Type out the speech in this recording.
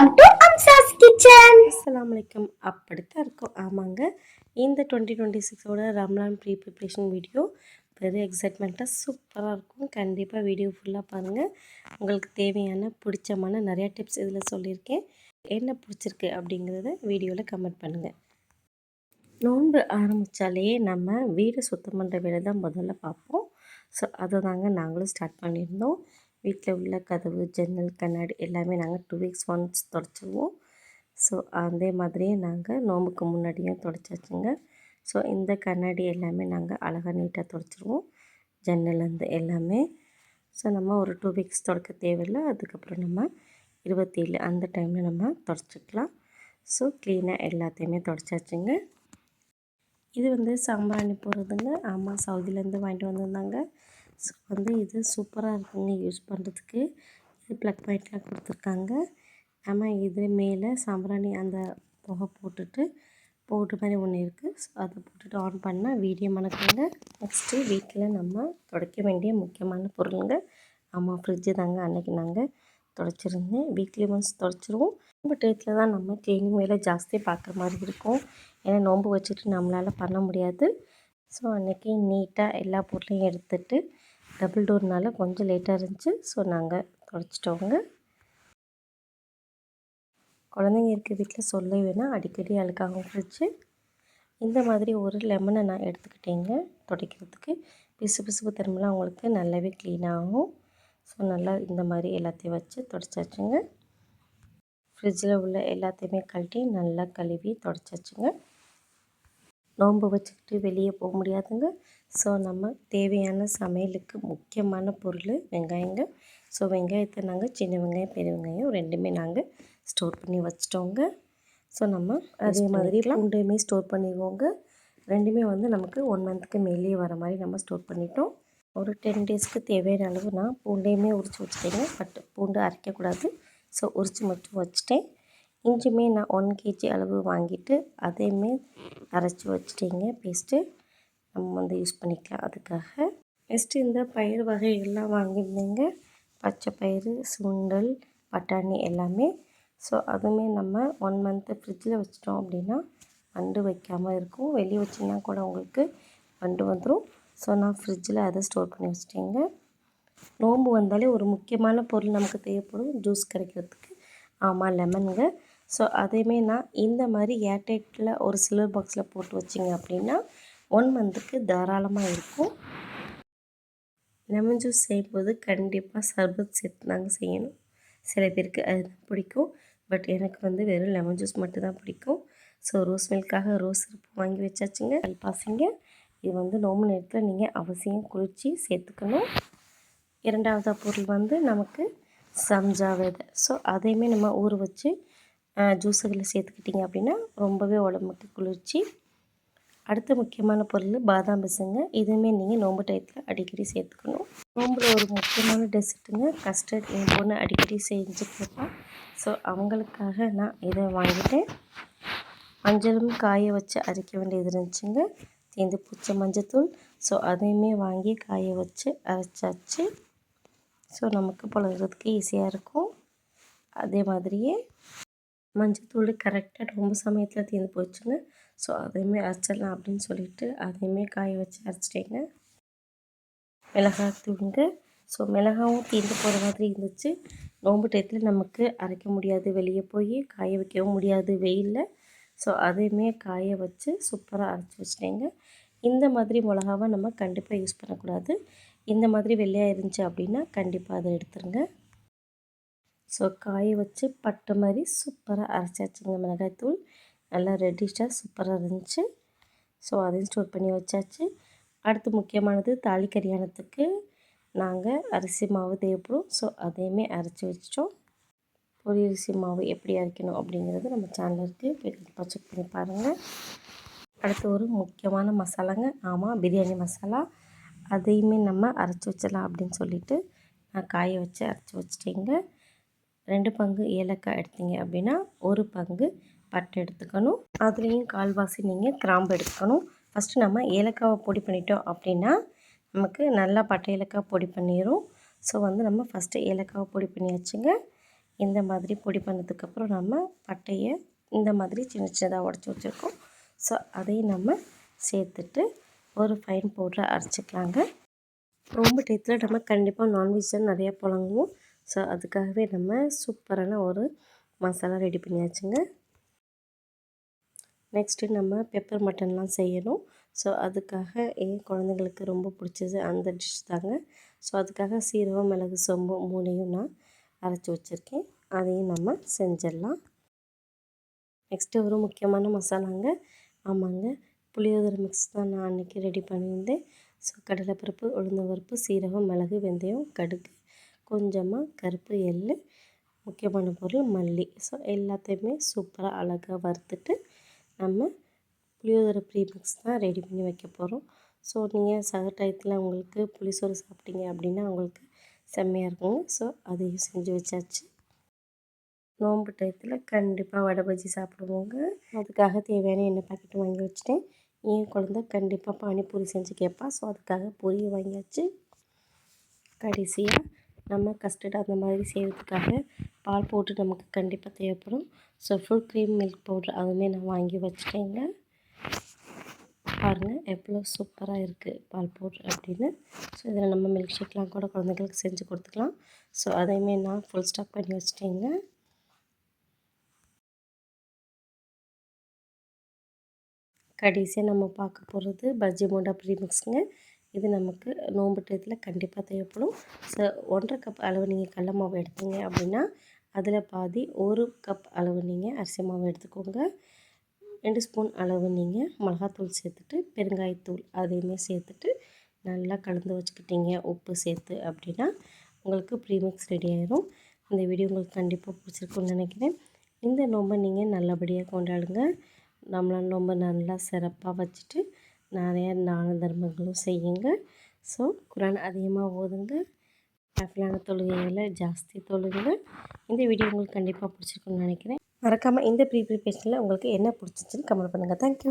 Welcome to அம்சாஸ் kitchen. அஸ்ஸலாமு அலைக்கும். அப்படித்தான் இருக்கும். ஆமாங்க, இந்த 2026ஓட Ramzan pre preparation video very எக்ஸைட்மெண்ட்டாக சூப்பராக இருக்கும். கண்டிப்பாக வீடியோ ஃபுல்லாக பாருங்கள். உங்களுக்கு தேவையான பிடிச்சமான நிறையா டிப்ஸ் இதில் சொல்லியிருக்கேன். என்ன பிடிச்சிருக்கு அப்படிங்கிறத வீடியோவில் கமெண்ட் பண்ணுங்கள். நோன்பு ஆரம்பித்தாலே நம்ம வீடு சுத்தம் பண்ணுற வேலை தான் முதல்ல பார்ப்போம். ஸோ அதை தாங்க நாங்களும் ஸ்டார்ட் பண்ணியிருந்தோம். வீட்டில் உள்ள கதவு, ஜன்னல், கண்ணாடி எல்லாமே நாங்கள் 2 வீக்ஸ் ஒன்ஸ் தொடச்சிடுவோம். ஸோ அதே மாதிரியே நாங்கள் நோம்புக்கு முன்னாடியும் தொடச்சாச்சுங்க. ஸோ இந்த கண்ணாடி எல்லாமே நாங்கள் அழகாக நீட்டாக தொடச்சிடுவோம், ஜன்னல்லேருந்து எல்லாமே. ஸோ நம்ம ஒரு 2 வீக்ஸ் தொடக்க தேவையில்லை. அதுக்கப்புறம் நம்ம 27 அந்த டைமில் நம்ம தொடச்சிக்கலாம். ஸோ க்ளீனாக எல்லாத்தையுமே தொடச்சாச்சுங்க. இது வந்து சாம்பிராணி போடுறதுங்க. ஆமாம், சவுதியிலேருந்து வாங்கிட்டு வந்திருந்தாங்க. ஸோ வந்து இது சூப்பராக இருக்குங்க யூஸ் பண்ணுறதுக்கு. இது ப்ளக் பாயிண்ட்லாம் கொடுத்துருக்காங்க. நம்ம இது மேலே சாம்பிராணி அந்த புகை போட்டுட்டு பவுட்ரு மாதிரி ஒன்று இருக்குது. ஸோ அதை போட்டுட்டு ஆன் பண்ணால் வீடியோ மணக்குங்க. நெக்ஸ்ட்டு வீட்டில் நம்ம துடைக்க வேண்டிய முக்கியமான பொருளுங்க. ஆமாம், ஃப்ரிட்ஜு தாங்க. அன்றைக்கி நாங்கள் துடைச்சிருந்தேன். Weekly once துடைச்சிருவோம். நோம்பு டயத்தில் தான் நம்ம க்ளீனிங் வேலை ஜாஸ்தியாக பார்க்குற மாதிரி இருக்கும். ஏன்னா நோம்பு வச்சுட்டு நம்மளால் பண்ண முடியாது. ஸோ அன்றைக்கி நீட்டாக எல்லா பொருளையும் எடுத்துகிட்டு, டபுள் டோர்னால் கொஞ்சம் லேட்டாக இருந்துச்சு. ஸோ நாங்கள் தொடச்சிட்டோங்க. குழந்தைங்க இருக்க வீட்டில் சொல்ல வேணால் அடிக்கடி அழுக்காகும் ஃப்ரிட்ஜு. இந்த மாதிரி ஒரு லெமனை நான் எடுத்துக்கிட்டேங்க துடைக்கிறதுக்கு. பிசு பிசுப்பு தன்மைலாம் அவங்களுக்கு நல்லாவே க்ளீன் ஆகும். ஸோ நல்லா இந்த மாதிரி எல்லாத்தையும் வச்சு தொடச்சாச்சுங்க. ஃப்ரிட்ஜில் உள்ள எல்லாத்தையுமே கழட்டி நல்லா கழுவி தொடச்சாச்சுங்க. நோன்பு வச்சுக்கிட்டு வெளியே போக முடியாதுங்க. ஸோ நம்ம தேவையான சமையலுக்கு முக்கியமான பொருள் வெங்காயங்க. ஸோ வெங்காயத்தை நாங்கள் சின்ன வெங்காயம், பெரிய வெங்காயம் ரெண்டுமே நாங்கள் ஸ்டோர் பண்ணி வச்சிட்டோங்க. ஸோ நம்ம அதே மாதிரி பூண்டையுமே ஸ்டோர் பண்ணிடுவோங்க. ரெண்டுமே வந்து நமக்கு 1 மந்த்துக்கு மேலேயே வர மாதிரி நம்ம ஸ்டோர் பண்ணிட்டோம். ஒரு 10 டேஸ்க்கு தேவையான அளவு நான் பூண்டையுமே உரித்து வச்சுட்டேங்க. பட் பூண்டு அரைக்கக்கூடாது. ஸோ உரித்து மட்டும் வச்சுட்டேன். இஞ்சியுமே நான் 1 kg அளவு வாங்கிட்டு அதையுமே அரைச்சி வச்சுட்டேங்க பேஸ்ட்டு. நம்ம வந்து யூஸ் பண்ணிக்கலாம் அதுக்காக. நெக்ஸ்ட்டு இந்த பயிர் வகைகள்லாம் வாங்கியிருந்தேங்க. பச்சை பயிறு, சுண்டல், பட்டாணி எல்லாமே. ஸோ அதுவுமே நம்ம 1 மந்த்து ஃப்ரிட்ஜில் வச்சிட்டோம் அப்படின்னா வண்டு வைக்காமல் இருக்கும். வெளியே வச்சிங்கன்னா கூட உங்களுக்கு வண்டு வந்துடும். ஸோ நான் ஃப்ரிட்ஜில் அதை ஸ்டோர் பண்ணி வச்சிட்டேங்க. நோன்பு வந்தாலே ஒரு முக்கியமான பொருள் நமக்கு தேவைப்படும் ஜூஸ் கிடைக்கிறதுக்கு. ஆமாம், லெமனுங்க. ஸோ அதையுமே நான் இந்த மாதிரி ஏர்டைட்டில் ஒரு சில்வர் பாக்ஸில் போட்டு வச்சிங்க அப்படின்னா 1 மந்த்துக்கு தாராளமாக இருக்கும். லெமன் ஜூஸ் செய்யும்போது கண்டிப்பாக சர்பத் சேர்த்து தாங்க செய்யணும். சில பேருக்கு அது பிடிக்கும். பட் எனக்கு வந்து வெறும் லெமன் ஜூஸ் மட்டும்தான் பிடிக்கும். ஸோ ரோஸ் மில்க்காக ரோஸ் சிரப்பு வாங்கி வச்சாச்சுங்க. கல்பாசிங்க. இது வந்து நோம்பு நேரத்தில் நீங்கள் அவசியம் குளிர்ச்சி சேர்த்துக்கணும். இரண்டாவது பொருள் வந்து நமக்கு சம்ஜா விதை. ஸோ அதையுமே நம்ம ஊற வச்சு ஜூஸுகளில் சேர்த்துக்கிட்டிங்க அப்படின்னா ரொம்பவே உடம்புக்கு குளிர்ச்சி. அடுத்த முக்கியமான பொருள் பாதாம் பிசுங்க. இதுவுமே நீங்கள் நோம்பு டயத்தில் அடிக்கடி சேர்த்துக்கணும். நோம்பில் ஒரு முக்கியமான டெசர்ட்டுங்க கஸ்டர்ட். என் பொண்ணு அடிக்கடி செஞ்சு கொடுப்பேன். ஸோ அவங்களுக்காக நான் இதை வாங்கிட்டேன். மஞ்சளும் காய வச்சு அரைக்க வேண்டியது இருந்துச்சுங்க. தீந்து பூச்ச மஞ்சத்தூள். ஸோ அதையுமே வாங்கி காய வச்சு அரைச்சாச்சு. ஸோ நமக்கு பழகிறதுக்கு ஈஸியாக இருக்கும். அதே மாதிரியே மஞ்சத்தூள் கரெக்டாக நோம்பு சமயத்தில் தீர்ந்து போச்சுங்க. ஸோ அதையுமே அரைச்சிடலாம் அப்படின்னு சொல்லிட்டு அதையுமே காய வச்சு அரைச்சிட்டேங்க. மிளகாத்தூளுங்க. ஸோ மிளகாவும் தீர்ந்து போகிற மாதிரி இருந்துச்சு. நோம்பு டயத்தில் நமக்கு அரைக்க முடியாது, வெளியே போய் காய வைக்கவும் முடியாது வெயிலில். ஸோ அதையுமே காய வச்சு சூப்பராக அரைச்சி வச்சிட்டேங்க. இந்த மாதிரி மிளகாவை நம்ம கண்டிப்பாக யூஸ் பண்ணக்கூடாது. இந்த மாதிரி வெள்ளையாக இருந்துச்சு அப்படின்னா கண்டிப்பாக அதை எடுத்துருங்க. ஸோ காய வச்சு பட்டை மாதிரி சூப்பராக அரைச்சாச்சுங்க. மிளகாய்த்தூள் நல்லா ரெட்டிஷாக சூப்பராக இருந்துச்சு. ஸோ அதையும் ஸ்டோர் பண்ணி வச்சாச்சு. அடுத்து முக்கியமானது தாலி கல்யாணத்துக்கு நாங்கள் அரிசி மாவு தேவைப்படும். ஸோ அதையுமே அரைச்சி வச்சிட்டோம். பொரி அரிசி மாவு எப்படி அரைக்கணும் அப்படிங்கிறது நம்ம சேனலில் இருக்குது, போய் கண்டிப்பாக செக் பண்ணி பாருங்கள். அடுத்து ஒரு முக்கியமான மசாலாங்க. ஆமாம், பிரியாணி மசாலா. அதையுமே நம்ம அரைச்சி வச்சிடலாம் அப்படின்னு சொல்லிவிட்டு நான் காய வச்சு அரைச்சி வச்சிட்டேங்க. 2 பங்கு ஏலக்காய் எடுத்தீங்க அப்படின்னா 1 பங்கு பட்டை எடுத்துக்கணும். அதுலேயும் கால்வாசி நீங்கள் கிராம்பு எடுத்துக்கணும். ஃபஸ்ட்டு நம்ம ஏலக்காவை பொடி பண்ணிட்டோம் அப்படின்னா நமக்கு நல்லா பட்டை ஏலக்காய் பொடி பண்ணிடும். ஸோ வந்து நம்ம ஃபஸ்ட்டு ஏலக்காவை பொடி பண்ணி வச்சுங்க. இந்த மாதிரி பொடி பண்ணதுக்கப்புறம் நம்ம பட்டையை இந்த மாதிரி சின்ன சின்னதாக உடச்சி வச்சுருக்கோம். ஸோ அதையும் நம்ம சேர்த்துட்டு ஒரு ஃபைன் பவுடரை அரைச்சிக்கலாங்க. நோம்பு டயத்தில் நம்ம கண்டிப்பாக நான்வெஜ் தான் நிறையா புழங்குவோம். ஸோ அதுக்காகவே நம்ம சூப்பரான ஒரு மசாலா ரெடி பண்ணியாச்சுங்க. நெக்ஸ்ட்டு நம்ம பெப்பர் மட்டன்லாம் செய்யணும். ஸோ அதுக்காக என் குழந்தைங்களுக்கு ரொம்ப பிடிச்சது அந்த டிஷ் தாங்க. ஸோ அதுக்காக சீரகம், மிளகு, சோம்பு 3யும் நான் அரைச்சி வச்சுருக்கேன். அதையும் நம்ம செஞ்சிடலாம். நெக்ஸ்ட்டு ஒரு முக்கியமான மசாலாங்க. ஆமாங்க, புளியோதரை மிக்ஸ் தான் நான் அன்றைக்கி ரெடி பண்ணியிருந்தேன். ஸோ கடலைப்பருப்பு, உளுந்தம்பருப்பு, சீரகம், மிளகு, வெந்தயம், கடுகு, கொஞ்சமாக கருப்பு எள்ளு, முக்கியமான பொருள் மல்லி. ஸோ எல்லாத்தையுமே சூப்பராக அழகாக வறுத்துட்டு நம்ம புளியோதரை ப்ரீமிக்ஸ் தான் ரெடி பண்ணி வைக்க போகிறோம். ஸோ நீங்கள் சக டயத்தில் உங்களுக்கு புளிசோறு சாப்பிட்டீங்க அப்படின்னா உங்களுக்கு செம்மையாக இருக்குங்க. ஸோ அதையும் செஞ்சு வச்சாச்சு. நோன்பு டயத்தில் கண்டிப்பாக வடை பஜ்ஜி சாப்பிடுவோங்க. அதுக்காக தேவையான எண்ணெய் பாக்கெட்டு வாங்கி வச்சுட்டேன். என் குழந்தை கண்டிப்பாக பானிபூரி செஞ்சு கேட்பா. ஸோ அதுக்காக பூரி வாங்கியாச்சு. கடைசியாக நம்ம கஸ்டர்ட் அந்த மாதிரி செய்கிறதுக்காக பால் பவுட்ரு நமக்கு கண்டிப்பாக தேவைப்படும். So full cream milk powder அதுவுமே நான் வாங்கி வச்சுட்டேங்க. பாருங்கள் எவ்வளோ சூப்பராக இருக்குது பால் பவுட்ரு அப்படின்னு. ஸோ இதில் நம்ம மில்க் ஷேக்லாம் கூட குழந்தைங்களுக்கு செஞ்சு கொடுத்துக்கலாம். ஸோ அதையுமே நான் ஃபுல் ஸ்டாக் பண்ணி வச்சுட்டேங்க. கடைசியாக நம்ம பார்க்க போகிறது பஜ்ஜி போண்டா ப்ரீமிக்ஸுங்க. இது நமக்கு நோன்பு டயத்தில் கண்டிப்பாக தேவைப்படும். ஸோ 1½ கப் அளவு நீங்கள் கடல மாவு எடுத்தீங்க அப்படின்னா அதில் பாதி 1 கப் அளவு நீங்கள் அரிசி மாவு எடுத்துக்கோங்க. 2 ஸ்பூன் அளவு நீங்கள் மிளகாத்தூள் சேர்த்துட்டு பெருங்காயத்தூள் அதையுமே சேர்த்துட்டு நல்லா கலந்து வச்சுக்கிட்டீங்க உப்பு சேர்த்து அப்படின்னா உங்களுக்கு ப்ரீமிக்ஸ் ரெடி ஆயிரும். இந்த வீடியோ உங்களுக்கு கண்டிப்பாக பிடிச்சிருக்குன்னு நினைக்கிறேன். இந்த நோன்பை நீங்கள் நல்லபடியாக கொண்டாடுங்க. நம்மளால் ரொம்ப நல்லா சிறப்பாக வச்சுட்டு நிறைய தான தர்மங்களும் செய்யுங்க. ஸோ குரான் அதிகமாக ஓதுங்க. நஃபிலான தொழுகைகளை ஜாஸ்தி தொழுங்க. இந்த வீடியோ உங்களுக்கு கண்டிப்பாக பிடிச்சிருக்குன்னு நினைக்கிறேன். மறக்காமல் இந்த ப்ரீ ப்ரிப்பரேஷனில் உங்களுக்கு என்ன பிடிச்சிச்சின்னு கமெண்ட் பண்ணுங்கள். தேங்க்யூ.